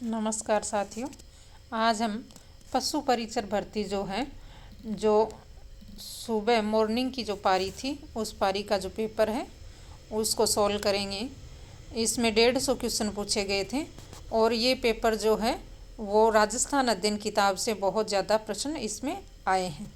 नमस्कार साथियों। आज हम पशु परिचर भर्ती जो सुबह मॉर्निंग की जो पारी थी उस पारी का जो पेपर है उसको सॉल्व करेंगे। इसमें 150 क्वेश्चन पूछे गए थे और ये पेपर जो है वो राजस्थान अध्ययन किताब से बहुत ज़्यादा प्रश्न इसमें आए हैं।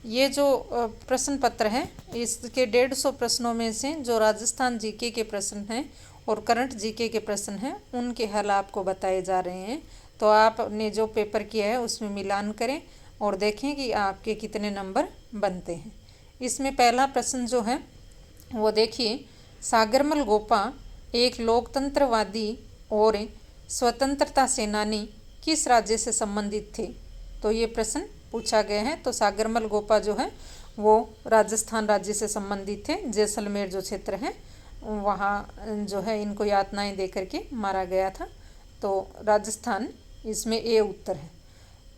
ये जो प्रश्न पत्र है इसके 150 प्रश्नों में से जो राजस्थान जीके के प्रश्न हैं और करंट जीके के प्रश्न हैं उनके हल आपको बताए जा रहे हैं। तो आपने जो पेपर किया है उसमें मिलान करें और देखें कि आपके कितने नंबर बनते हैं। इसमें पहला प्रश्न जो है वो देखिए, सागरमल गोपा एक लोकतंत्रवादी और स्वतंत्रता सेनानी किस राज्य से संबंधित थे? तो ये प्रश्न पूछा गया है। तो सागरमल गोपा जो है वो राजस्थान राज्य से संबंधित थे। जैसलमेर जो क्षेत्र है वहाँ जो है इनको यातनाएं दे करके मारा गया था। तो राजस्थान इसमें ए उत्तर है।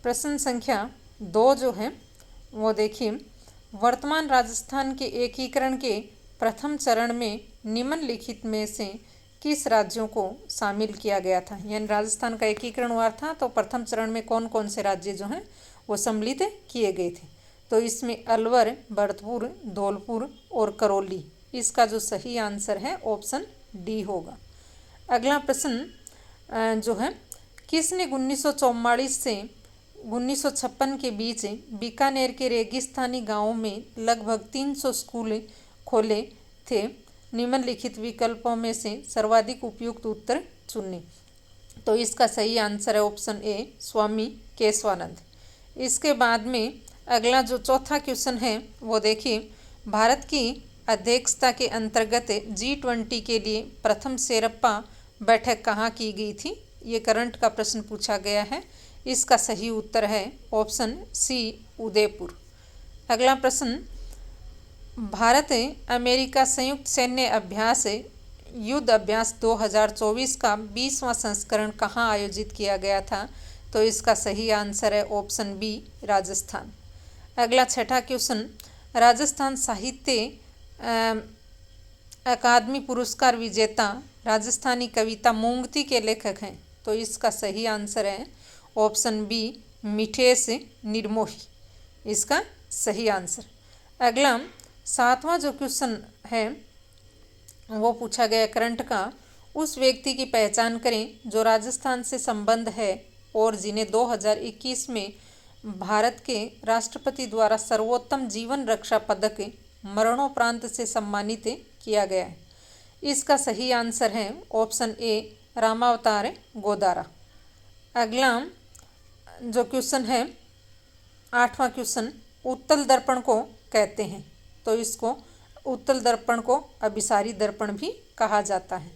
प्रश्न संख्या 2 जो है वो देखिए, वर्तमान राजस्थान के एकीकरण के प्रथम चरण में निम्नलिखित में से किस राज्यों को शामिल किया गया था? यानी राजस्थान का एकीकरण हुआ था तो प्रथम चरण में कौन कौन से राज्य जो हैं वो सम्मिलित किए गए थे? तो इसमें अलवर, भरतपुर, धौलपुर और करौली। इसका जो सही आंसर है ऑप्शन डी होगा। अगला प्रश्न जो है, किसने 1944 से 1956 के बीच बीकानेर के रेगिस्तानी गांवों में लगभग 300 स्कूल खोले थे? निम्नलिखित विकल्पों में से सर्वाधिक उपयुक्त उत्तर चुनें। तो इसका सही आंसर है ऑप्शन ए, स्वामी केशवानंद। इसके बाद में अगला जो चौथा क्वेश्चन है वो देखिए, भारत की अध्यक्षता के अंतर्गत G20 के लिए प्रथम शेरप्पा बैठक कहाँ की गई थी? ये करंट का प्रश्न पूछा गया है। इसका सही उत्तर है ऑप्शन सी, उदयपुर। अगला प्रश्न, भारत अमेरिका संयुक्त सैन्य अभ्यास युद्ध अभ्यास 2024 का 20वां संस्करण कहाँ आयोजित किया गया था? तो इसका सही आंसर है ऑप्शन बी, राजस्थान। अगला छठा क्वेश्चन, राजस्थान साहित्य अकादमी पुरस्कार विजेता राजस्थानी कविता मूंगती के लेखक हैं? तो इसका सही आंसर है ऑप्शन बी, मिठेश निर्मोही। इसका सही आंसर। अगला 7वां जो क्वेश्चन है वो पूछा गया करंट का, उस व्यक्ति की पहचान करें जो राजस्थान से संबंध है और जिन्हें 2021 में भारत के राष्ट्रपति द्वारा सर्वोत्तम जीवन रक्षा पदक मरणोपरांत से सम्मानित किया गया है। इसका सही आंसर है ऑप्शन ए, रामावतार गोदारा। अगला जो क्वेश्चन है 8वां क्वेश्चन, उत्तल दर्पण को कहते हैं? तो इसको उत्तल दर्पण को अभिसारी दर्पण भी कहा जाता है।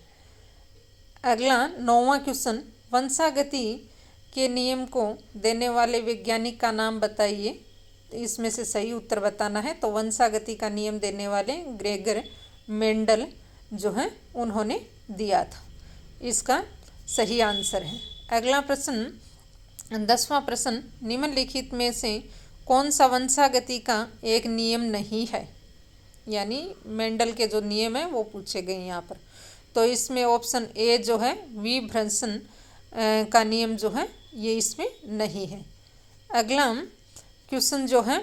अगला 9वां क्वेश्चन, वंशागति के नियम को देने वाले वैज्ञानिक का नाम बताइए। इसमें से सही उत्तर बताना है। तो वंशागति का नियम देने वाले ग्रेगर मेंडल जो है उन्होंने दिया था। इसका सही आंसर है। अगला प्रश्न 10वां प्रश्न, निम्नलिखित में से कौन सा वंशागति का एक नियम नहीं है? यानी मेंडल के जो नियम है वो पूछे गए यहाँ पर। तो इसमें ऑप्शन ए जो है विभ्रंशन का नियम जो है ये इसमें नहीं है। अगला क्वेश्चन जो है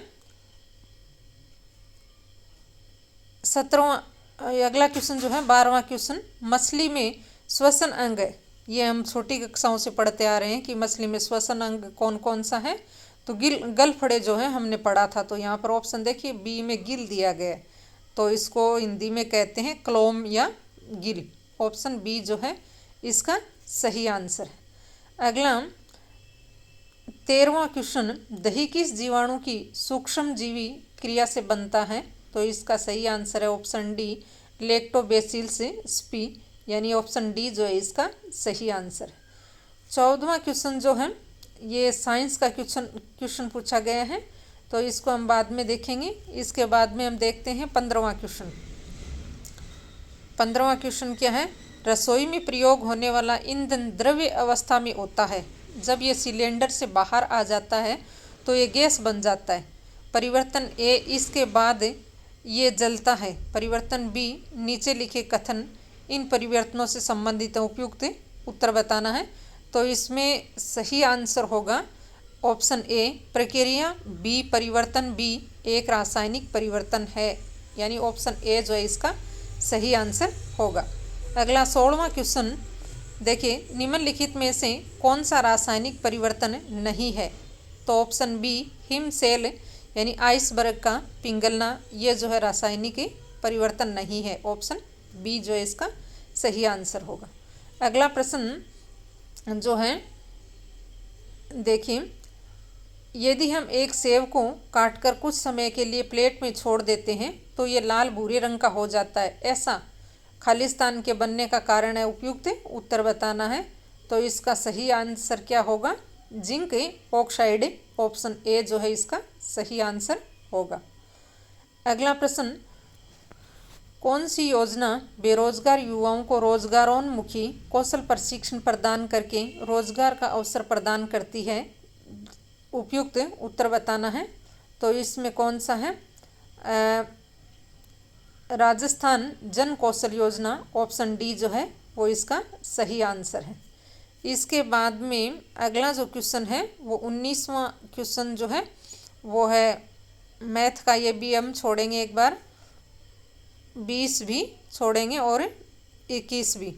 12वां क्वेश्चन, मछली में श्वसन अंग, ये हम छोटी कक्षाओं से पढ़ते आ रहे हैं कि मछली में श्वसन अंग कौन कौन सा है? तो गलफड़े जो है हमने पढ़ा था। तो यहाँ पर ऑप्शन देखिए बी में गिल दिया गया है। तो इसको हिंदी में कहते हैं क्लोम या गिल। ऑप्शन बी जो है इसका सही आंसर है। अगला 13वां क्वेश्चन, दही किस जीवाणु की सूक्ष्म जीवी क्रिया से बनता है? तो इसका सही आंसर है ऑप्शन डी, लैक्टोबैसिलस स्पी। यानी ऑप्शन डी जो है इसका सही आंसर है। 14वां क्वेश्चन जो है ये साइंस का क्वेश्चन पूछा गया है। तो इसको हम बाद में देखेंगे। इसके बाद में हम देखते हैं 15वां क्वेश्चन। 15वां क्वेश्चन क्या है? रसोई में प्रयोग होने वाला ईंधन द्रव्य अवस्था में होता है। जब ये सिलेंडर से बाहर आ जाता है तो ये गैस बन जाता है। परिवर्तन ए, इसके बाद ये जलता है। परिवर्तन बी, नीचे लिखे कथन इन परिवर्तनों से संबंधित उपयुक्त उत्तर बताना है। तो इसमें सही आंसर होगा ऑप्शन ए प्रक्रिया, बी परिवर्तन, बी एक रासायनिक परिवर्तन है, यानी ऑप्शन ए जो है इसका सही आंसर होगा। अगला 16वां क्वेश्चन देखिए, निम्नलिखित में से कौन सा रासायनिक परिवर्तन नहीं है? तो ऑप्शन बी हिमशैल यानी आइसबर्ग का पिघलना, ये जो है रासायनिक परिवर्तन नहीं है। ऑप्शन बी जो है इसका सही आंसर होगा। अगला प्रश्न जो है देखिए, यदि हम एक सेब को काटकर कुछ समय के लिए प्लेट में छोड़ देते हैं तो ये लाल भूरे रंग का हो जाता है, ऐसा खालिस्तान के बनने का कारण है? उपयुक्त उत्तर बताना है। तो इसका सही आंसर क्या होगा? जिंक ऑक्साइड, ऑप्शन ए जो है इसका सही आंसर होगा। अगला प्रश्न, कौन सी योजना बेरोजगार युवाओं को रोजगारोन्मुखी कौशल प्रशिक्षण प्रदान करके रोजगार का अवसर प्रदान करती है? उपयुक्त उत्तर बताना है। तो इसमें कौन सा है? राजस्थान जन कौशल योजना, ऑप्शन डी जो है वो इसका सही आंसर है। इसके बाद में अगला जो क्वेश्चन है वो 19वां क्वेश्चन जो है वो है मैथ का। ये भी हम छोड़ेंगे एक बार, 20 भी छोड़ेंगे और 21 भी,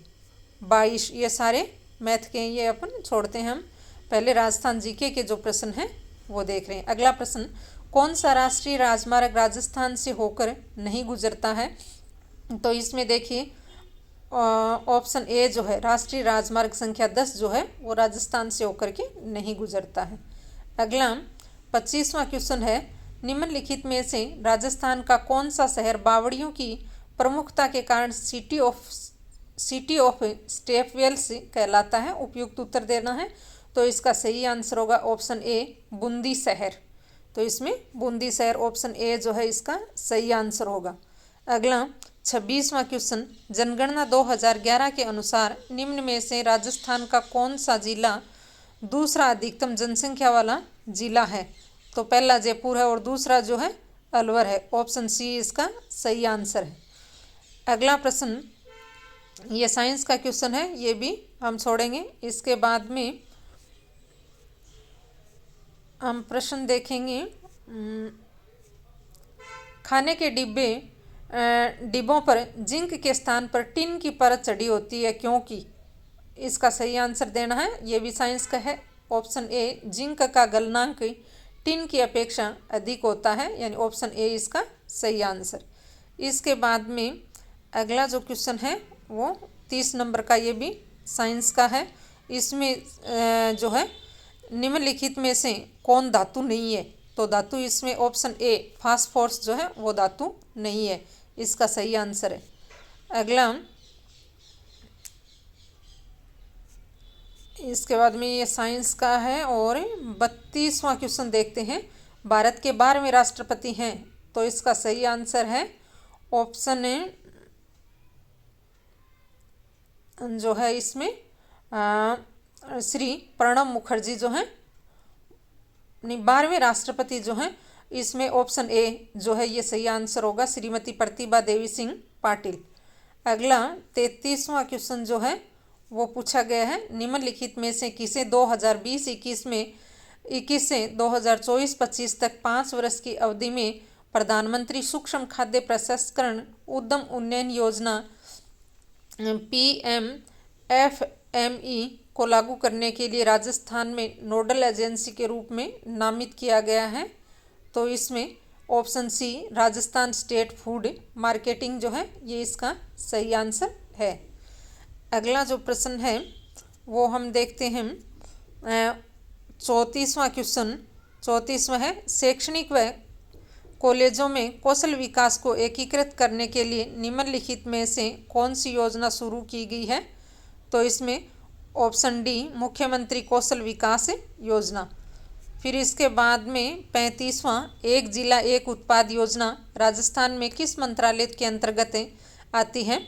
22, ये सारे मैथ के ये अपन छोड़ते हैं। हम पहले राजस्थान जीके के जो प्रश्न हैं वो देख रहे हैं। अगला प्रश्न, कौन सा राष्ट्रीय राजमार्ग राजस्थान से होकर नहीं गुजरता है? तो इसमें देखिए ऑप्शन ए जो है राष्ट्रीय राजमार्ग संख्या 10 जो है वो राजस्थान से होकर के नहीं गुजरता है। अगला 25वां क्वेश्चन है, निम्नलिखित में से राजस्थान का कौन सा शहर बावड़ियों की प्रमुखता के कारण सिटी ऑफ स्टेपवेल्स कहलाता है? उपयुक्त उत्तर देना है। तो इसका सही आंसर होगा ऑप्शन ए बूंदी शहर। तो इसमें बूंदी शहर, ऑप्शन ए जो है इसका सही आंसर होगा। अगला 26वां क्वेश्चन, जनगणना 2011 के अनुसार निम्न में से राजस्थान का कौन सा जिला दूसरा अधिकतम जनसंख्या वाला जिला है? तो पहला जयपुर है और दूसरा जो है अलवर है। ऑप्शन सी इसका सही आंसर है। अगला प्रश्न ये साइंस का क्वेश्चन है, ये भी हम छोड़ेंगे। इसके बाद में हम प्रश्न देखेंगे, खाने के डिब्बों पर जिंक के स्थान पर टिन की परत चढ़ी होती है क्योंकि? इसका सही आंसर देना है। ये भी साइंस का है। ऑप्शन ए जिंक का गलनांक टिन की अपेक्षा अधिक होता है, यानी ऑप्शन ए इसका सही आंसर। इसके बाद में अगला जो क्वेश्चन है वो 30 नंबर का, ये भी साइंस का है। इसमें जो है निम्नलिखित में से कौन धातु नहीं है? तो धातु इसमें ऑप्शन ए फास्फोरस जो है वो धातु नहीं है, इसका सही आंसर है। अगला इसके बाद में ये साइंस का है और 32वां क्वेश्चन देखते हैं, भारत के 12वें राष्ट्रपति हैं? तो इसका सही आंसर है ऑप्शन ए जो है इसमें श्री प्रणब मुखर्जी जो हैं, 12वें राष्ट्रपति जो हैं, इसमें ऑप्शन ए जो है ये सही आंसर होगा, श्रीमती प्रतिभा देवी सिंह पाटिल। अगला 33वां क्वेश्चन जो है वो पूछा गया है, निम्नलिखित में से किसे 2020-21 से 2024-25 तक 5 वर्ष की अवधि में प्रधानमंत्री सूक्ष्म खाद्य प्रसंस्करण उद्यम उन्नयन योजना PMFME को लागू करने के लिए राजस्थान में नोडल एजेंसी के रूप में नामित किया गया है? तो इसमें option C Rajasthan state food marketing जो है ये इसका सही आंसर है। अगला जो प्रश्न है वो हम देखते हैं 34वां क्वेश्चन। 34वां है, शैक्षणिक व कॉलेजों में कौशल विकास को एकीकृत करने के लिए निम्नलिखित में से कौन सी योजना शुरू की गई है? तो इसमें ऑप्शन डी मुख्यमंत्री कौशल विकास योजना। फिर इसके बाद में 35वां, एक जिला एक उत्पाद योजना राजस्थान में किस मंत्रालय के अंतर्गत आती है?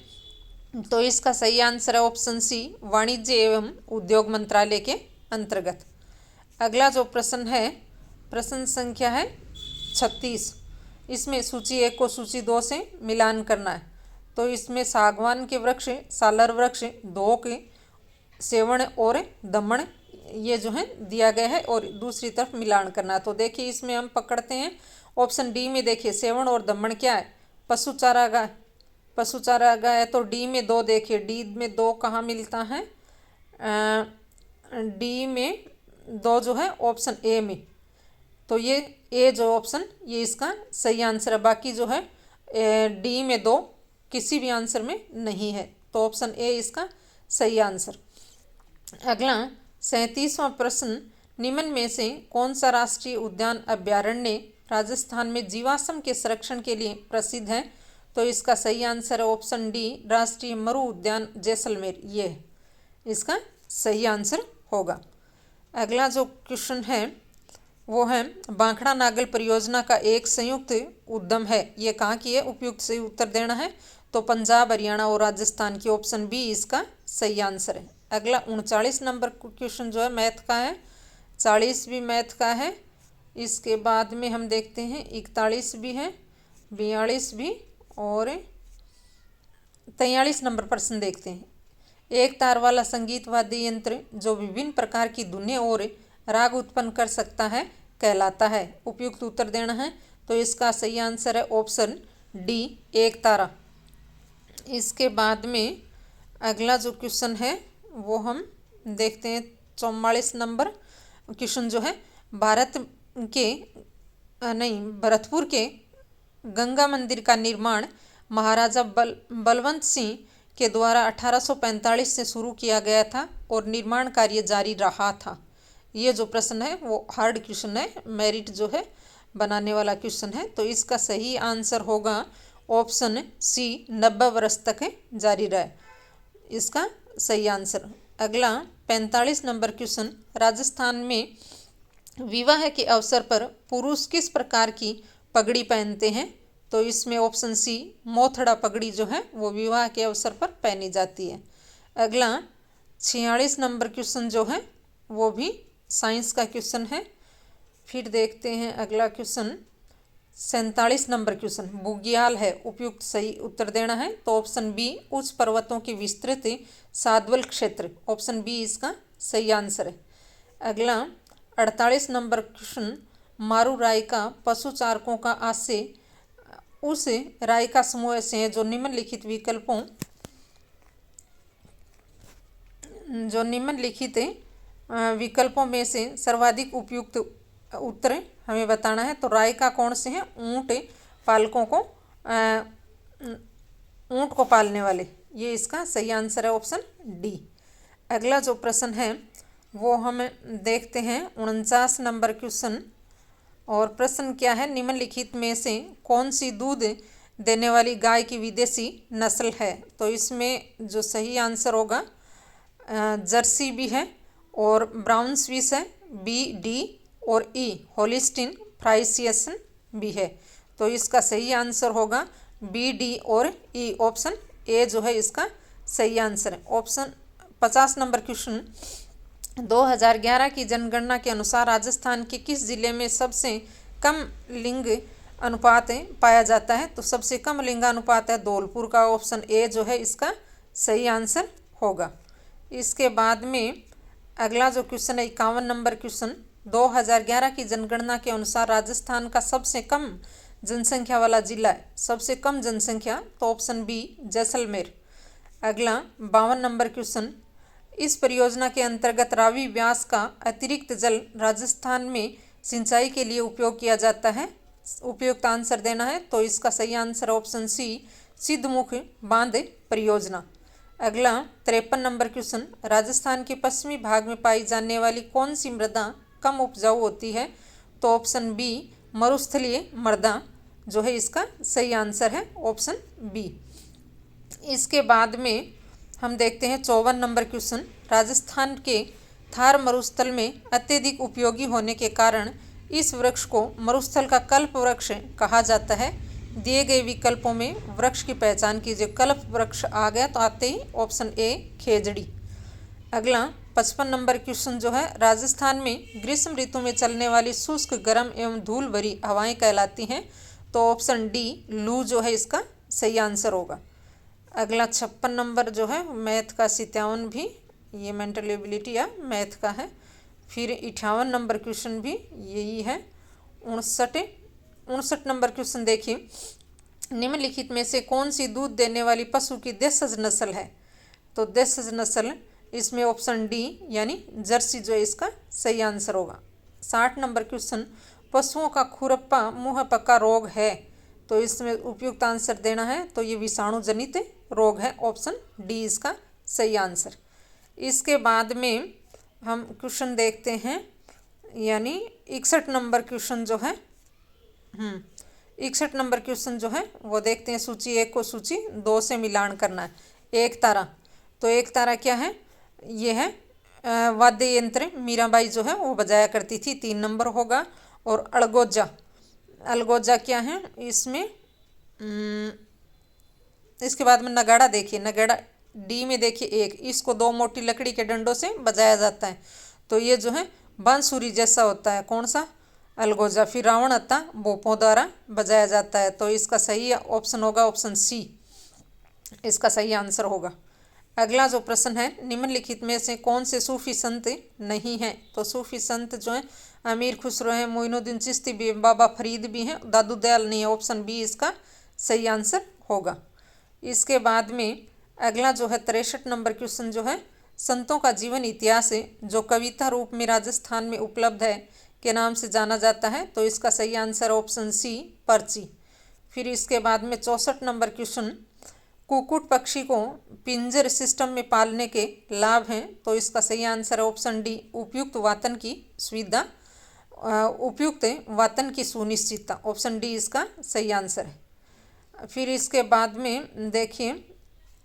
तो इसका सही आंसर है ऑप्शन सी वाणिज्य एवं उद्योग मंत्रालय के अंतर्गत। अगला जो प्रश्न है प्रश्न संख्या है 36। इसमें सूची 1 को सूची 2 से मिलान करना है। तो इसमें सागवान के वृक्ष, सालर वृक्ष, धोक, सेवण और दमन ये जो है दिया गया है और दूसरी तरफ मिलान करना। तो देखिए इसमें हम पकड़ते हैं ऑप्शन डी में। देखिए सेवण और दमन क्या है, पशु चारागाह, पशु चारागाह है। तो डी में 2, देखिए डी में 2 कहाँ मिलता है, डी में 2 जो है ऑप्शन ए में। तो ये ए जो ऑप्शन ये इसका सही आंसर है। बाकी जो है डी में 2 किसी भी आंसर में नहीं है। तो ऑप्शन ए इसका सही आंसर। अगला 37वां प्रश्न, निम्न में से कौन सा राष्ट्रीय उद्यान अभ्यारण्य राजस्थान में जीवाश्म के संरक्षण के लिए प्रसिद्ध है। तो इसका सही आंसर है ऑप्शन डी, राष्ट्रीय मरु उद्यान जैसलमेर, ये इसका सही आंसर होगा। अगला जो क्वेश्चन है वो है बांखड़ा नागल परियोजना का एक संयुक्त उद्यम है, ये कहाँ की है, उपयुक्त सही उत्तर देना है। तो पंजाब, हरियाणा और राजस्थान की, ऑप्शन बी इसका सही आंसर है। अगला 39 नंबर क्वेश्चन जो है मैथ का है, 40 भी मैथ का है। इसके बाद में हम देखते हैं 41 भी है, 42 भी और 43 नंबर प्रश्न देखते हैं। एक तार वाला संगीत वाद्य यंत्र जो विभिन्न प्रकार की धुनें और राग उत्पन्न कर सकता है कहलाता है, उपयुक्त उत्तर देना है। तो इसका सही आंसर है ऑप्शन डी, एक तारा। इसके बाद में अगला जो क्वेश्चन है वो हम देखते हैं 44 नंबर क्वेश्चन जो है भरतपुर के गंगा मंदिर का निर्माण महाराजा बलवंत सिंह के द्वारा 1845 से शुरू किया गया था और निर्माण कार्य जारी रहा था। ये जो प्रश्न है वो हार्ड क्वेश्चन है, मेरिट जो है बनाने वाला क्वेश्चन है। तो इसका सही आंसर होगा ऑप्शन सी, 90 वर्ष तक जारी रहे, इसका सही आंसर। अगला 45 नंबर क्वेश्चन, राजस्थान में विवाह के अवसर पर पुरुष किस प्रकार की पगड़ी पहनते हैं। तो इसमें ऑप्शन सी, मोथड़ा पगड़ी जो है वो विवाह के अवसर पर पहनी जाती है। अगला 46 नंबर क्वेश्चन जो है वो भी साइंस का क्वेश्चन है। फिर देखते हैं अगला क्वेश्चन 47 नंबर क्वेश्चन, बुग्याल है, उपयुक्त सही उत्तर देना है। तो ऑप्शन बी, उच्च पर्वतों के विस्तृत सादवल क्षेत्र, ऑप्शन बी इसका सही आंसर है। अगला 48 नंबर क्वेश्चन, मारू राय का पशु चारकों का आशय उस राय का समूह ऐसे है जो निम्नलिखित विकल्पों में से सर्वाधिक उपयुक्त उत्तर हमें बताना है। तो राय का कौन से हैं, ऊँट पालकों को, ऊँट को पालने वाले, ये इसका सही आंसर है ऑप्शन डी। अगला जो प्रश्न है वो हम देखते हैं 49 नंबर क्वेश्चन, और प्रश्न क्या है, निम्नलिखित में से कौन सी दूध देने वाली गाय की विदेशी नस्ल है। तो इसमें जो सही आंसर होगा जर्सी भी है और ब्राउन स्विस है, बी, डी और ई होलिस्टीन फ्राइसियन भी है। तो इसका सही आंसर होगा बी, डी और ई, ऑप्शन ए जो है इसका सही आंसर है। ऑप्शन 50 नंबर क्वेश्चन, 2011 की जनगणना के अनुसार राजस्थान के किस जिले में सबसे कम लिंग अनुपात पाया जाता है। तो सबसे कम लिंगानुपात है धौलपुर का, ऑप्शन ए जो है इसका सही आंसर होगा। इसके बाद में अगला जो क्वेश्चन है 51 नंबर क्वेश्चन, 2011 की जनगणना के अनुसार राजस्थान का सबसे कम जनसंख्या वाला जिला है, सबसे कम जनसंख्या, तो ऑप्शन बी जैसलमेर। अगला 52 नंबर क्वेश्चन, इस परियोजना के अंतर्गत रावी व्यास का अतिरिक्त जल राजस्थान में सिंचाई के लिए उपयोग किया जाता है, उपयुक्त आंसर देना है। तो इसका सही आंसर ऑप्शन सी, सिद्धमुख बांध परियोजना। अगला 53 नंबर क्वेश्चन, राजस्थान के पश्चिमी भाग में पाई जाने वाली कौन सी मृदा कम उपजाऊ होती है। तो ऑप्शन बी, मरुस्थलीय मृदा जो है इसका सही आंसर है, ऑप्शन बी। इसके बाद में हम देखते हैं 54 नंबर क्वेश्चन, राजस्थान के थार मरुस्थल में अत्यधिक उपयोगी होने के कारण इस वृक्ष को मरुस्थल का कल्प वृक्ष कहा जाता है। दिए गए विकल्पों में वृक्ष की पहचान कीजिए। कल्प वृक्ष आ गया तो आते ही ऑप्शन ए खेजड़ी। अगला 55 नंबर क्वेश्चन जो है, राजस्थान में ग्रीष्म ऋतु में चलने वाली शुष्क, गर्म एवं धूल भरी हवाएं कहलाती हैं। तो ऑप्शन डी, लू जो है इसका सही आंसर होगा। अगला 56 नंबर जो है मैथ का 57 भी ये मेंटल एबिलिटी या मैथ का है। फिर 58 नंबर क्वेश्चन भी यही है। 59 नंबर क्वेश्चन देखिए, निम्नलिखित में से कौन सी दूध देने वाली पशु की देशज नस्ल है? तो देशज नस्ल इसमें ऑप्शन डी यानी जर्सी जो इसका सही आंसर होगा। 60 नंबर क्वेश्चन, पशुओं का खुरपा मुँह पका रोग है, तो इसमें उपयुक्त आंसर देना है तो ये विषाणु जनित रोग है, ऑप्शन डी इसका सही आंसर। इसके बाद में हम क्वेश्चन देखते हैं, यानी 61 नंबर क्वेश्चन जो है 61 नंबर क्वेश्चन जो है वो देखते हैं। सूची 1 को सूची 2 से मिलान करना है। एक तारा, तो एक तारा क्या है? ये है वाद्य यंत्र मीराबाई जो है वो बजाया करती थी, 3 नंबर होगा। और अलगोजा, अलगोजा क्या है इसमें? इसके बाद में नगाड़ा देखिए, नगाड़ा डी में देखिए 1, इसको 2 मोटी लकड़ी के डंडों से बजाया जाता है, तो ये जो है बांसुरी जैसा होता है, कौन सा? अलगोजा। फिर रावण अत्ता भोपों द्वारा बजाया जाता है, तो इसका सही ऑप्शन होगा ऑप्शन सी, इसका सही आंसर होगा। अगला जो प्रश्न है, निम्नलिखित में से कौन से सूफी संत नहीं हैं? तो सूफी संत जो है अमीर खुसरो है, मोइनुद्दीन चिश्ती भी, बाबा फरीद भी हैं, दादू दयाल नहीं है, ऑप्शन बी इसका सही आंसर होगा। इसके बाद में अगला जो है 63 नंबर क्वेश्चन जो है, संतों का जीवन इतिहास जो कविता रूप में राजस्थान में उपलब्ध है के नाम से जाना जाता है, तो इसका सही आंसर ऑप्शन सी, पर्ची। फिर इसके बाद में 64 नंबर क्वेश्चन, कुक्कुट पक्षी को पिंजर सिस्टम में पालने के लाभ हैं, तो इसका सही आंसर है ऑप्शन डी, उपयुक्त वातन की सुविधा, उपयुक्त वातन की सुनिश्चितता, ऑप्शन डी इसका सही आंसर है। फिर इसके बाद में देखिए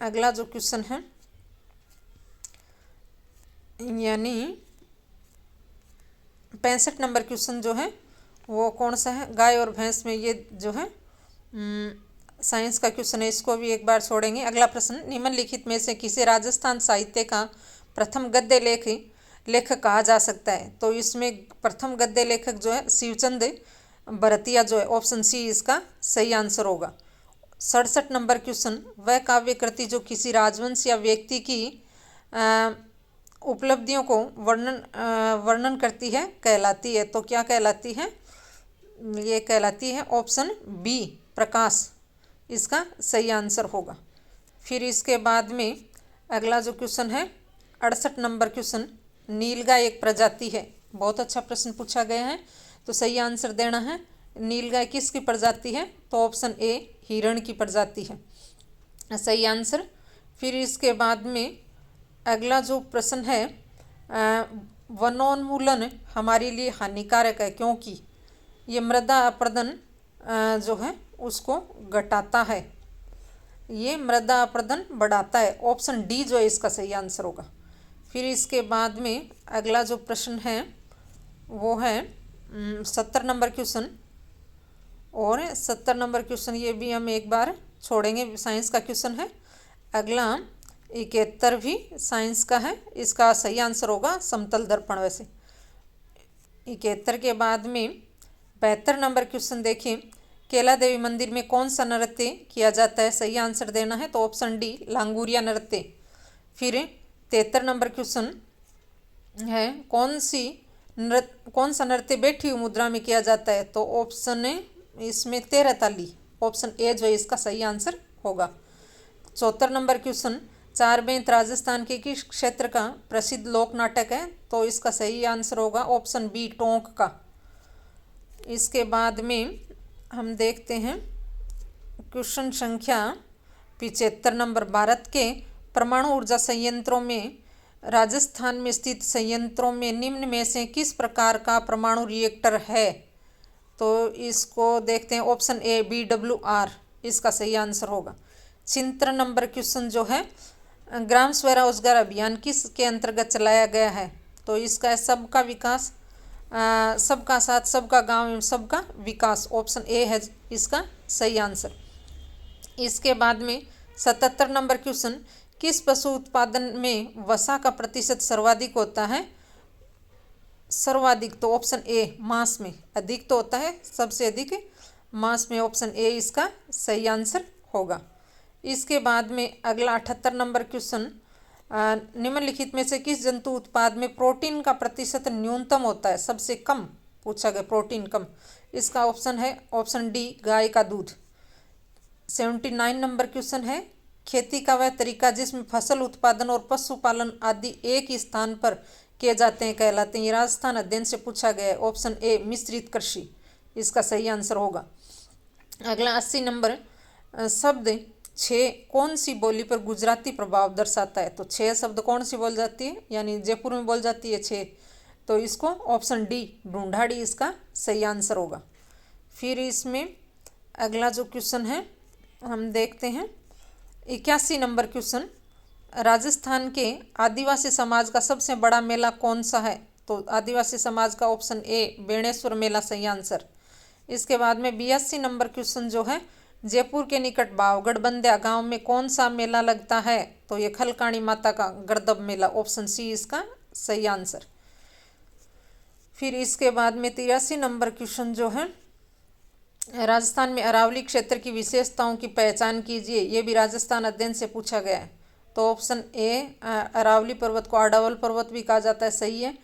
अगला जो क्वेश्चन है, यानी 65 नंबर क्वेश्चन जो है वो कौन सा है? गाय और भैंस में, ये जो है साइंस का क्वेश्चन है, इसको भी एक बार छोड़ेंगे। अगला प्रश्न, निम्नलिखित में से किसे राजस्थान साहित्य का प्रथम गद्य लेखक कहा जा सकता है? तो इसमें प्रथम गद्य लेखक जो है शिवचंद भरतिया जो है, ऑप्शन सी इसका सही आंसर होगा। 67 नंबर क्वेश्चन, वह काव्य कृति जो किसी राजवंश या व्यक्ति की उपलब्धियों को वर्णन करती है कहलाती है, तो क्या कहलाती है? ये कहलाती है ऑप्शन बी, प्रकाश, इसका सही आंसर होगा। फिर इसके बाद में अगला जो क्वेश्चन है 68 नंबर क्वेश्चन, नीलगाय एक प्रजाति है, बहुत अच्छा प्रश्न पूछा गया है, तो सही आंसर देना है। नीलगाय किसकी प्रजाति है? तो ऑप्शन ए, हिरण की प्रजाति है, सही आंसर। फिर इसके बाद में अगला जो प्रश्न है, वनोन्मूलन हमारे लिए हानिकारक है क्योंकि ये मृदा अपरदन जो है उसको घटाता है, ये मृदा अपरदन बढ़ाता है, ऑप्शन डी जो है इसका सही आंसर होगा। फिर इसके बाद में अगला जो प्रश्न है वो है 70 नंबर क्वेश्चन, और 70 नंबर क्वेश्चन ये भी हम एक बार छोड़ेंगे, साइंस का क्वेश्चन है। अगला 71 भी साइंस का है, इसका सही आंसर होगा समतल दर्पण। वैसे 71 के बाद में 72 नंबर क्वेश्चन देखिए, केला देवी मंदिर में कौन सा नृत्य किया जाता है? सही आंसर देना है तो ऑप्शन डी, लांगुरिया नृत्य। फिर 73 नंबर क्वेश्चन है, कौन सा नृत्य बैठी हुई मुद्रा में किया जाता है? तो ऑप्शन है इसमें 13 ताली, ऑप्शन ए जो है इसका सही आंसर होगा। 74 नंबर क्वेश्चन, चार बेंत राजस्थान के किस क्षेत्र का प्रसिद्ध लोक नाटक है? तो इसका सही आंसर होगा ऑप्शन बी, टोंक का। इसके बाद में हम देखते हैं क्वेश्चन संख्या 75 नंबर, भारत के परमाणु ऊर्जा संयंत्रों में राजस्थान में स्थित संयंत्रों में निम्न में से किस प्रकार का परमाणु रिएक्टर है? तो इसको देखते हैं, ऑप्शन ए, BWR इसका सही आंसर होगा। 76 नंबर क्वेश्चन जो है, ग्राम स्वरोजगार अभियान किस के अंतर्गत चलाया गया है? तो इसका है सबका विकास, सबका साथ, सबका गांव एवं सबका विकास, ऑप्शन ए है इसका सही आंसर। इसके बाद में 77 नंबर क्वेश्चन, किस पशु उत्पादन में वसा का प्रतिशत सर्वाधिक होता है? सर्वाधिक तो ऑप्शन ए, मांस में अधिक तो होता है, सबसे अधिक मांस में, ऑप्शन ए इसका सही आंसर होगा। इसके बाद में अगला 78 नंबर क्वेश्चन, निम्नलिखित में से किस जंतु उत्पाद में प्रोटीन का प्रतिशत न्यूनतम होता है, सबसे कम पूछा गया, प्रोटीन कम। इसका ऑप्शन है ऑप्शन डी, गाय का दूध। 79 नंबर क्वेश्चन है, खेती का वह तरीका जिसमें फसल उत्पादन और पशुपालन आदि एक ही स्थान पर किए जाते हैं कहलाते हैं। ये राजस्थान अध्ययन से पूछा गया है। ऑप्शन ए, मिश्रित कृषि इसका सही आंसर होगा। अगला 80 नंबर, शब्द छः कौन सी बोली पर गुजराती प्रभाव दर्शाता है। तो छः शब्द कौन सी बोल जाती है, यानी जयपुर में बोल जाती है छः, तो इसको ऑप्शन डी, ढूंढाड़ी इसका सही आंसर होगा। फिर इसमें अगला जो क्वेश्चन है हम देखते हैं 81 नंबर क्वेश्चन, राजस्थान के आदिवासी समाज का सबसे बड़ा मेला कौन सा है। तो आदिवासी समाज का ऑप्शन ए, बेणेश्वर मेला सही आंसर। इसके बाद में 82 नंबर क्वेश्चन जो है, जयपुर के निकट भावगढ़ बंद्या गांव में कौन सा मेला लगता है। तो ये खलकाणी माता का गर्दभ मेला, ऑप्शन सी इसका सही आंसर। फिर इसके बाद में 83 नंबर क्वेश्चन जो है, राजस्थान में अरावली क्षेत्र की विशेषताओं की पहचान कीजिए। ये भी राजस्थान अध्ययन से पूछा गया है। तो ऑप्शन ए, अरावली पर्वत को आडावल पर्वत भी कहा जाता है, सही है।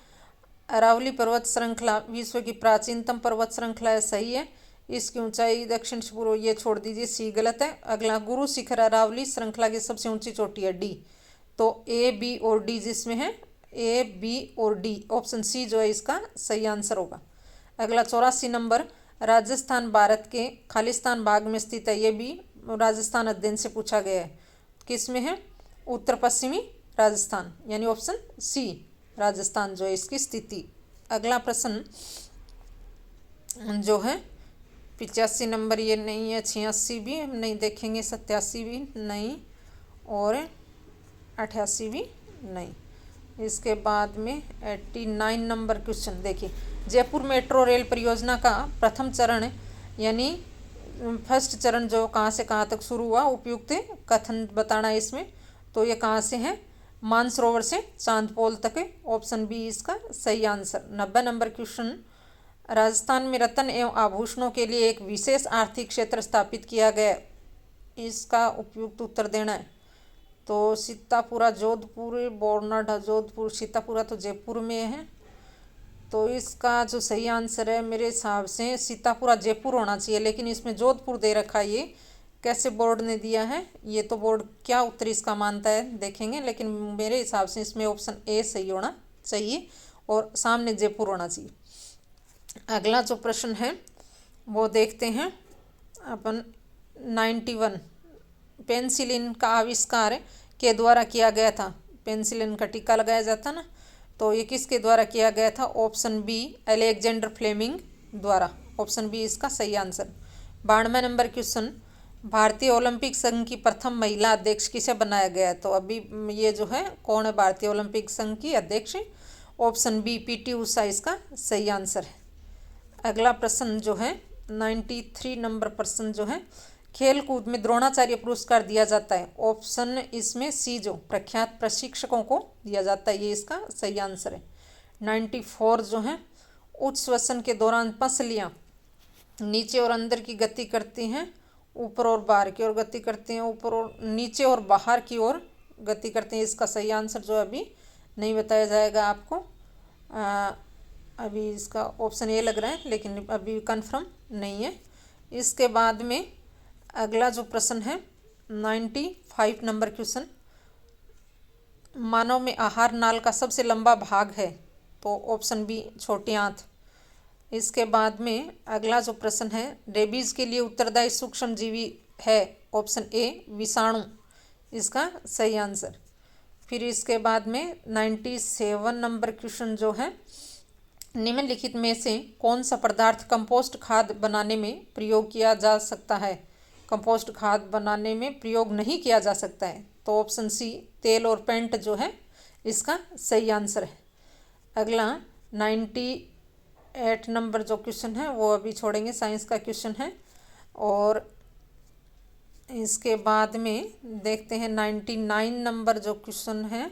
अरावली पर्वत श्रृंखला विश्व की प्राचीनतम पर्वत श्रृंखला है, सही है। इसकी ऊंचाई दक्षिण से पूर्व, ये छोड़ दीजिए, सी गलत है। अगला, गुरु शिखर अरावली श्रृंखला की सबसे ऊंची चोटी है, डी। तो ए, बी और डी जिसमें है, ए, बी और डी, ऑप्शन सी जो है इसका सही आंसर होगा। अगला 84 नंबर, राजस्थान भारत के खालिस्तान भाग में स्थित है। ये भी राजस्थान अध्ययन से पूछा गया है। किस में है, उत्तर पश्चिमी राजस्थान, यानी ऑप्शन सी राजस्थान जो है इसकी स्थिति। अगला प्रश्न जो है 85 नंबर, ये नहीं है। 86 भी हम नहीं देखेंगे, 87 भी नहीं, और 88 भी नहीं। इसके बाद में 89 नंबर क्वेश्चन देखिए, जयपुर मेट्रो रेल परियोजना का प्रथम चरण यानी फर्स्ट चरण जो कहाँ से कहाँ तक शुरू हुआ, उपयुक्त कथन बताना है इसमें। तो ये कहाँ से है, मानसरोवर से चांदपोल तक है, ऑप्शन बी इसका सही आंसर। 90 नंबर क्वेश्चन, राजस्थान में रत्न एवं आभूषणों के लिए एक विशेष आर्थिक क्षेत्र स्थापित किया गया, इसका उपयुक्त उत्तर देना है। तो सीतापुरा जोधपुर, बोरनाडा जोधपुर, सीतापुरा तो जयपुर में है, तो इसका जो सही आंसर है मेरे हिसाब से सीतापुरा जयपुर होना चाहिए, लेकिन इसमें जोधपुर दे रखा है। ये कैसे बोर्ड ने दिया है, ये तो बोर्ड क्या उत्तर इसका मानता है देखेंगे, लेकिन मेरे हिसाब से इसमें ऑप्शन ए सही होना चाहिए और सामने जयपुर होना चाहिए। अगला जो प्रश्न है वो देखते हैं अपन 91, पेनिसिलिन का आविष्कार के द्वारा किया गया था। पेनिसिलिन का टीका लगाया जाता ना, तो ये किसके द्वारा किया गया था, ऑप्शन बी, अलेक्जेंडर फ्लेमिंग द्वारा, ऑप्शन बी इसका सही आंसर। 92 नंबर क्वेश्चन, भारतीय ओलंपिक संघ की प्रथम महिला अध्यक्ष किसे बनाया गया है। तो अभी ये जो है कौन है भारतीय ओलंपिक संघ की अध्यक्ष, ऑप्शन बी, पीटी उषा इसका सही आंसर है। अगला प्रश्न जो है 93 नंबर प्रश्न जो है, खेल कूद में द्रोणाचार्य पुरस्कार दिया जाता है, ऑप्शन इसमें सी जो प्रख्यात प्रशिक्षकों को दिया जाता है, ये इसका सही आंसर है। 94 जो है, उच्च श्वसन के दौरान पसलियाँ नीचे और अंदर की गति करती हैं, ऊपर और बाहर की ओर गति करती हैं, ऊपर और नीचे और बाहर की ओर गति करती हैं, इसका सही आंसर जो अभी नहीं बताया जाएगा आपको। अभी इसका ऑप्शन ए लग रहा है, लेकिन अभी कंफर्म नहीं है। इसके बाद में अगला जो प्रश्न है 95 नंबर क्वेश्चन, मानव में आहार नाल का सबसे लंबा भाग है, तो ऑप्शन बी, छोटी आंत। इसके बाद में अगला जो प्रश्न है, रेबीज के लिए उत्तरदायी सूक्ष्म जीवी है, ऑप्शन ए, विषाणु इसका सही आंसर। फिर इसके बाद में 97 नंबर क्वेश्चन जो है, निम्नलिखित में से कौन सा पदार्थ कंपोस्ट खाद बनाने में प्रयोग किया जा सकता है। कंपोस्ट खाद बनाने में प्रयोग नहीं किया जा सकता है, तो ऑप्शन सी, तेल और पेंट जो है इसका सही आंसर है। अगला 98 नंबर जो क्वेश्चन है वो अभी छोड़ेंगे, साइंस का क्वेश्चन है। और इसके बाद में देखते हैं 99 नंबर जो क्वेश्चन है,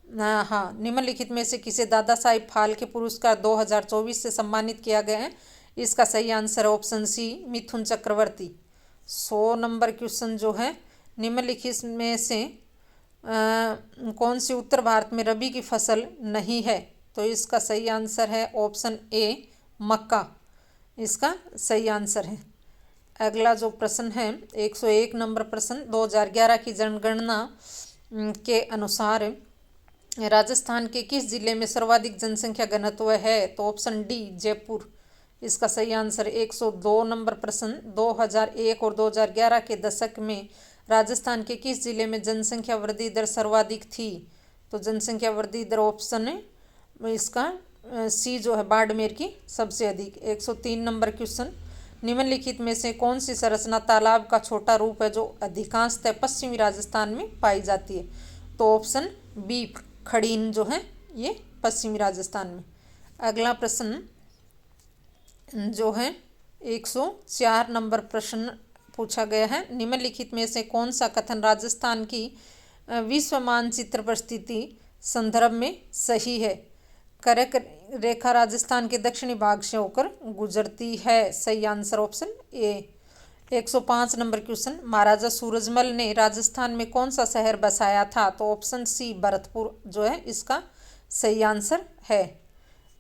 हाँ, निम्नलिखित में से किसे दादा साहिब फाल्के पुरस्कार 2024 से सम्मानित किया गया है, इसका सही आंसर है option C, Mithun Chakraborty. 100 number question जो है, निम्नलिखित में से कौन सी उत्तर भारत में रबी की फसल नहीं है? तो इसका सही आंसर है ऑप्शन ए मक्का, इसका सही आंसर है। अगला जो प्रश्न है 101 नंबर प्रश्न, 2011 की जनगणना के अनुसार राजस्थान के किस जिले में सर्वाधिक जनसंख्या घनत्व है? तो ऑप्शन डी जयपुर, इसका सही आंसर। 102 नंबर प्रश्न, 2001 और 2011 के दशक में राजस्थान के किस जिले में जनसंख्या वृद्धि दर सर्वाधिक थी? तो जनसंख्या वृद्धि दर ऑप्शन है इसका सी जो है बाड़मेर की सबसे अधिक। 103 नंबर क्वेश्चन, निम्नलिखित में से कौन सी संरचना तालाब का छोटा रूप है जो अधिकांशतः पश्चिमी राजस्थान में पाई जाती है? तो ऑप्शन बी खड़ीन जो है ये पश्चिमी राजस्थान में। अगला प्रश्न जो है 104 नंबर प्रश्न पूछा गया है, निम्नलिखित में से कौन सा कथन राजस्थान की विश्व मानचित्र पर स्थिति संदर्भ में सही है? कर्क रेखा राजस्थान के दक्षिणी भाग से होकर गुजरती है, सही answer option A. 105 number question, Maharaja Surajmal ने राजस्थान में कौन सा शहर बसाया था? तो ऑप्शन सी भरतपुर जो है इसका सही आंसर है।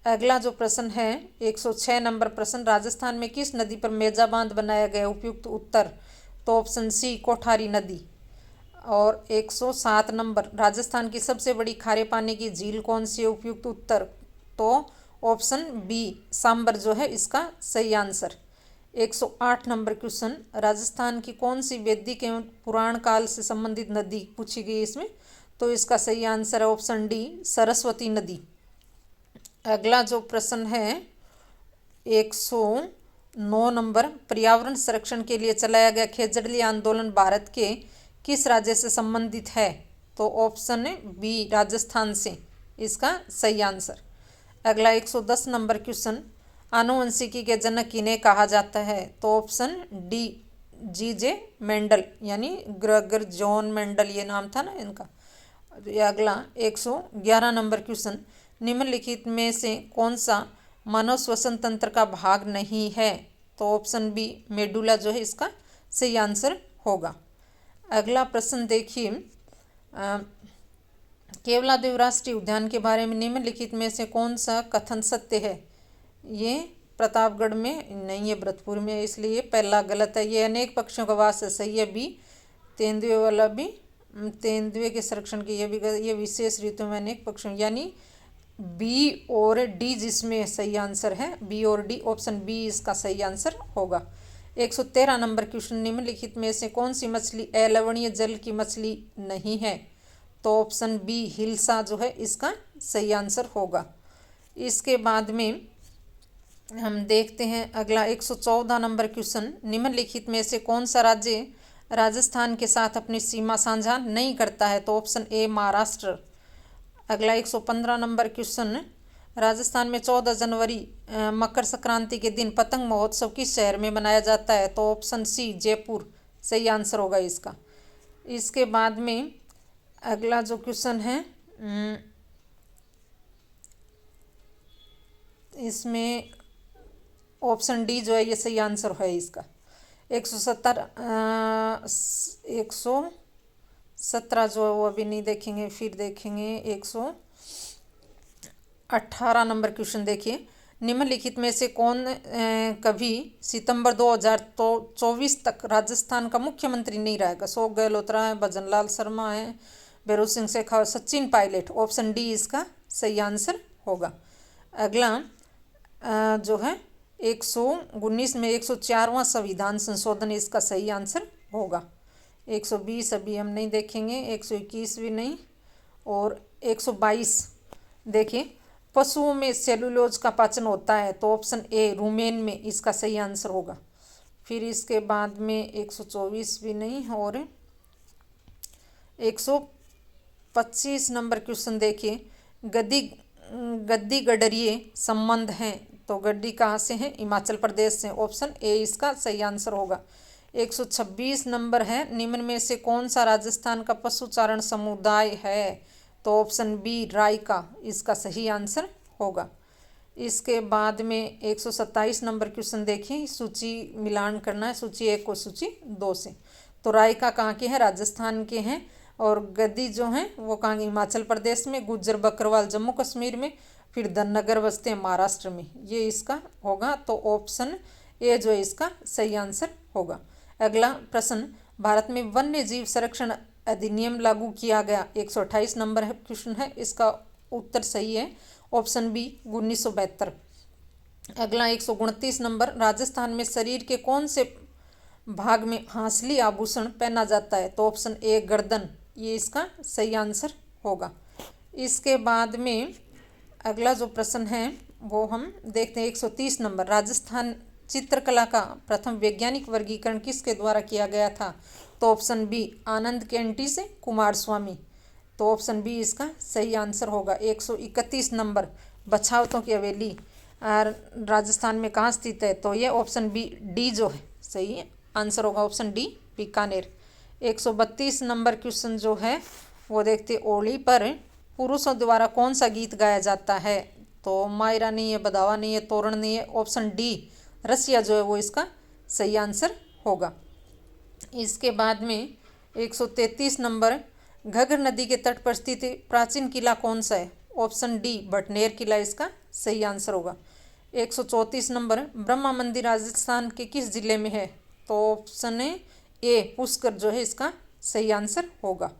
अगला जो प्रश्न है 106 नंबर प्रश्न, राजस्थान में किस नदी पर मेजा बांध बनाया गया? उपयुक्त उत्तर तो ऑप्शन सी कोठारी नदी। और 107 नंबर, राजस्थान की सबसे बड़ी खारे पानी की झील कौन सी है? उपयुक्त उत्तर तो ऑप्शन बी सांबर जो है इसका सही आंसर। 108 नंबर क्वेश्चन, राजस्थान की कौन सी वैदिक एवं पुराण काल से संबंधित नदी पूछी गई इसमें? तो इसका सही आंसर है ऑप्शन डी सरस्वती नदी। अगला जो प्रश्न है 109 नंबर, पर्यावरण संरक्षण के लिए चलाया गया खेजड़ली आंदोलन भारत के किस राज्य से संबंधित है? तो ऑप्शन है बी राजस्थान से, इसका सही आंसर। अगला 110 नंबर क्वेश्चन, आनुवंशिकी के जनक किन्हें कहा जाता है? तो ऑप्शन डी जीजे मेंडल, यानी ग्रेगर जॉन मेंडल ये नाम था ना इनका। अगला 111 नंबर क्वेश्चन, निम्नलिखित में से कौन सा मानव श्वसन तंत्र का भाग नहीं है? तो ऑप्शन बी मेडुला जो है इसका सही आंसर होगा। अगला प्रश्न देखिए, केवलादेव राष्ट्रीय उद्यान के बारे में निम्नलिखित में से कौन सा कथन सत्य है? ये प्रतापगढ़ में नहीं है, भरतपुर में है, इसलिए पहला गलत है। ये अनेक पक्षियों का वास है, सही है बी। तेंदुए वाला भी, तेंदुए के संरक्षण की ये भी, ये विशेष ऋतु में अनेक पक्षियों, यानी बी और डी जिसमें सही आंसर है, बी और डी, ऑप्शन बी इसका सही आंसर होगा। 113 नंबर क्वेश्चन, निम्नलिखित में से कौन सी मछली अलवणीय जल की मछली नहीं है? तो ऑप्शन बी हिल्सा जो है इसका सही आंसर होगा। इसके बाद में हम देखते हैं अगला 114 नंबर क्वेश्चन, निम्नलिखित में से कौन सा राज्य राजस्थान के साथ अपनी सीमा साझा नहीं करता है? तो ऑप्शन ए महाराष्ट्र। अगला 115 नंबर क्वेश्चन, राजस्थान में 14 जनवरी मकर संक्रांति के दिन पतंग महोत्सव किस शहर में मनाया जाता है? तो ऑप्शन सी जयपुर, सही आंसर होगा इसका। इसके बाद में अगला जो क्वेश्चन है इसमें ऑप्शन डी जो है ये सही आंसर है इसका। 117 जो है वो अभी नहीं देखेंगे, फिर देखेंगे 118 नंबर क्वेश्चन देखिए, निम्नलिखित में से कौन कभी सितंबर 2024 तक राजस्थान का मुख्यमंत्री नहीं रहेगा? अशोक गहलोत है, भजनलाल शर्मा है, भैरों सिंह शेखावत, सचिन पायलट, ऑप्शन डी इसका सही आंसर होगा। अगला जो है 119 में 104वां संविधान संशोधन इसका सही आंसर होगा। 120 अभी हम नहीं देखेंगे, 121 भी नहीं, और 122 देखिए, पशुओं में सेलुलोज का पाचन होता है? तो ऑप्शन ए रूमेन में इसका सही आंसर होगा। फिर इसके बाद में 124 भी नहीं, और 125 नंबर क्वेश्चन देखिए, गद्दी गडरिये संबंध हैं? तो गड्डी कहाँ से हैं? हिमाचल प्रदेश से, ऑप्शन ए इसका सही आंसर होगा। 126 नंबर है, निम्न में से कौन सा राजस्थान का पशुचारण समुदाय है? तो ऑप्शन बी रायका, इसका सही आंसर होगा। इसके बाद में 127 नंबर क्वेश्चन देखिए, सूची मिलान करना है, सूची 1 को सूची 2 से। तो रायका कहाँ के हैं? राजस्थान के हैं। और गद्दी जो हैं वो कहाँ हिमाचल प्रदेश में, गुज्जर बकरवाल जम्मू कश्मीर में, फिर धनगर बसते हैं महाराष्ट्र में। ये इसका होगा, तो ऑप्शन ए जो है इसका सही आंसर होगा। अगला प्रश्न, भारत में वन्य जीव संरक्षण अधिनियम लागू किया गया, 128 नंबर है क्वेश्चन है, इसका उत्तर सही है ऑप्शन बी 1972। अगला 129 नंबर, राजस्थान में शरीर के कौन से भाग में हांसली आभूषण पहना जाता है, तो ऑप्शन ए गर्दन, ये इसका सही आंसर होगा। इसके बाद में अगला जो प्रश्न है वो हम देखते हैं 130 नंबर, राजस्थान चित्रकला का प्रथम वैज्ञानिक वर्गीकरण किसके द्वारा किया गया था, तो ऑप्शन बी आनंद कैंटी से कुमार स्वामी, तो ऑप्शन बी इसका सही आंसर होगा। 131 नंबर, बछावतों की हवेली राजस्थान में कहाँ स्थित है, तो ये ऑप्शन बी डी जो है सही आंसर होगा, option D Bikaner. 132 number question जो है वो देखते, होली पर पुरुषों द्वारा कौन सा गीत गाया जाता है, तो मायरा नहीं है, बदावा नहीं है, तोरण नहीं है, ऑप्शन डी रसिया जो है वो इसका सही आंसर होगा। इसके बाद में 133 नंबर, घग्गर नदी के तट पर स्थित प्राचीन किला कौन सा है, ऑप्शन डी भटनेर किला इसका सही आंसर होगा। 134 नंबर, ब्रह्मा मंदिर राजस्थान के किस जिले में है, तो ऑप्शन ए पुष्कर जो है इसका सही आंसर होगा।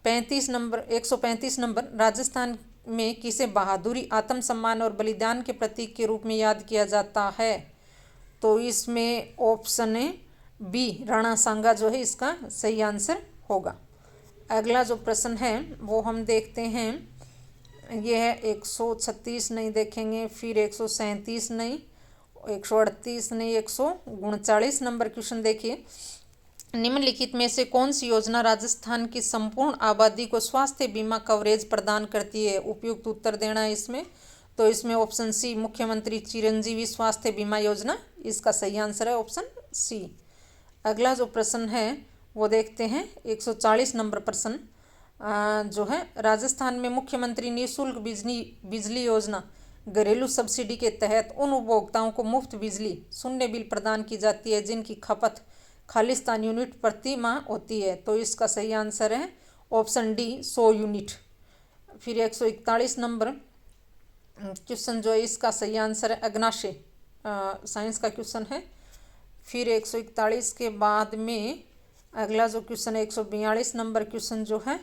35 नंबर 135 नंबर, राजस्थान में किसे बहादुरी, आत्मसम्मान और बलिदान के प्रतीक के रूप में याद किया जाता है, तो इसमें ऑप्शन बी राणा सांगा जो है इसका सही आंसर होगा। अगला जो प्रश्न है वो हम देखते हैं, ये है 136 नहीं देखेंगे, फिर 137 नहीं, 138 नहीं, 139 नंबर क्वेश्चन देखिए, निम्नलिखित में से कौन सी योजना राजस्थान की संपूर्ण आबादी को स्वास्थ्य बीमा कवरेज प्रदान करती है, उपयुक्त उत्तर देना है इसमें, तो इसमें ऑप्शन सी मुख्यमंत्री चिरंजीवी स्वास्थ्य बीमा योजना इसका सही आंसर है, ऑप्शन सी। अगला जो प्रश्न है वो देखते हैं 140 नंबर प्रश्न जो है, राजस्थान में मुख्यमंत्री निःशुल्क बिजली योजना घरेलू सब्सिडी के तहत उन उपभोक्ताओं को मुफ्त बिजली शून्य बिल प्रदान की जाती है जिनकी खपत खालिस्तान यूनिट प्रति माह होती है, तो इसका सही आंसर है ऑप्शन डी 100 यूनिट। फिर 141 नंबर क्वेश्चन जो है इसका सही आंसर है अग्नाशय, साइंस का क्वेश्चन है। फिर 141 के बाद में अगला जो क्वेश्चन है 142 नंबर क्वेश्चन जो है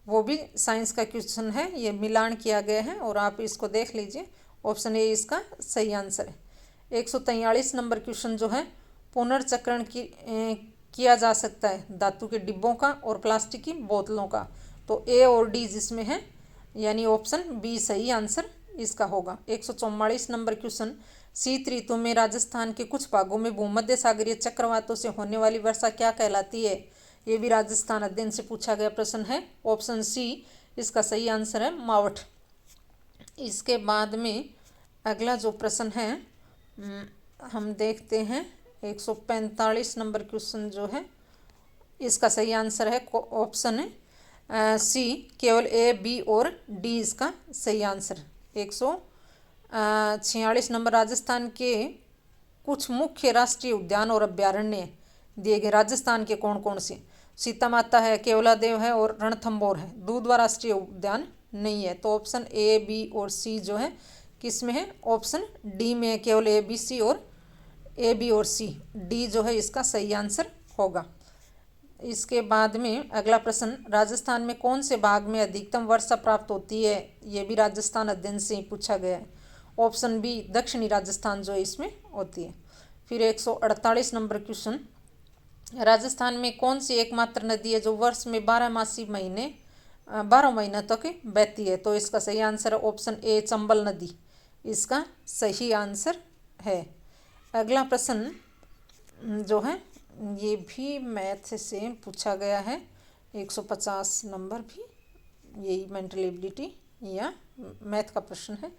वो भी साइंस का क्वेश्चन है, ये मिलान किया गया है और आप इसको देख लीजिए, ऑप्शन ए इसका सही आंसर है। 143 नंबर क्वेश्चन जो है, पुनर्चक्रण किया जा सकता है धातु के डिब्बों का और प्लास्टिक की बोतलों का, तो ए और डी जिसमें है यानी ऑप्शन बी सही आंसर इसका होगा। 144 नंबर क्वेश्चन, शीत ऋतु में राजस्थान के कुछ भागों में भूमध्य सागरीय चक्रवातों से होने वाली वर्षा क्या कहलाती है, ये भी राजस्थान अध्ययन से पूछा गया प्रश्न है, ऑप्शन सी इसका सही आंसर है मावठ। इसके बाद में अगला जो प्रश्न है हम देखते हैं 145 नंबर क्वेश्चन जो है इसका सही आंसर है ऑप्शन सी, केवल ए बी और डी इसका सही आंसर। 146 नंबर, राजस्थान के कुछ मुख्य राष्ट्रीय उद्यान और अभ्यारण्य दिए गए राजस्थान के कौन कौन से, सीता माता है, केवलादेव है और रणथंभौर है, दूधवा राष्ट्रीय उद्यान नहीं है, तो ऑप्शन ए बी और सी जो है किस में है, ऑप्शन डी में है, केवल ए बी सी और ए बी और सी, डी जो है इसका सही आंसर होगा। इसके बाद में अगला प्रश्न, राजस्थान में कौन से भाग में अधिकतम वर्षा प्राप्त होती है, ये भी राजस्थान अध्ययन से ही पूछा गया है, ऑप्शन बी दक्षिणी राजस्थान जो इसमें होती है। फिर 148 नंबर क्वेश्चन, राजस्थान में कौन सी एकमात्र नदी है जो वर्ष में 12 महीने तक बहती है, तो इसका सही आंसर है ऑप्शन ए चंबल नदी, इसका सही आंसर है। अगला प्रश्न जो है ये भी मैथ से पूछा गया है, 150 नंबर भी यही मेंटल एबिलिटी या मैथ का प्रश्न है।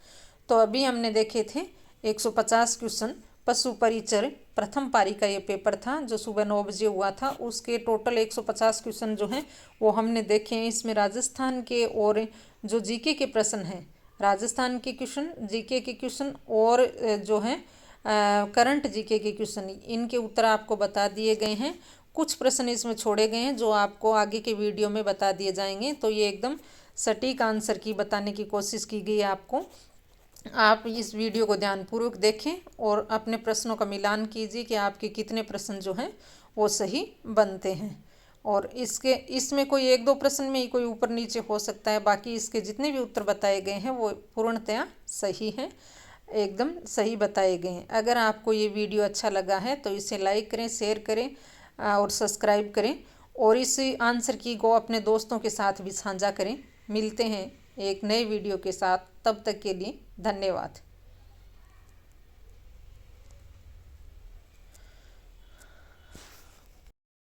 तो अभी हमने देखे थे 150 क्वेश्चन, पशु परिचर प्रथम पारी का ये पेपर था जो सुबह 9 बजे हुआ था, उसके टोटल 150 क्वेश्चन जो हैं वो हमने देखे हैं। इसमें राजस्थान के और जो जीके के प्रश्न हैं, राजस्थान के क्वेश्चन, जीके के क्वेश्चन और जो हैं करंट जीके के क्वेश्चन, इनके उत्तर आपको बता दिए गए हैं। कुछ प्रश्न इसमें छोड़े गए हैं जो आपको आगे के वीडियो में बता दिए जाएंगे। तो ये एकदम सटीक आंसर की बताने की कोशिश की गई है आपको। आप इस वीडियो को ध्यानपूर्वक देखें और अपने प्रश्नों का मिलान कीजिए कि आपके कितने प्रश्न जो हैं वो सही बनते हैं। और इसमें कोई एक दो प्रश्न में ही कोई ऊपर नीचे हो सकता है, बाकी इसके जितने भी उत्तर बताए गए हैं वो पूर्णतया सही हैं, एकदम सही बताए गए हैं। अगर आपको ये वीडियो अच्छा लगा है तो इसे लाइक करें, शेयर करें और सब्सक्राइब करें, और इस आंसर की को अपने दोस्तों के साथ भी साझा करें। मिलते हैं एक नए वीडियो के साथ, तब तक के लिए धन्यवाद।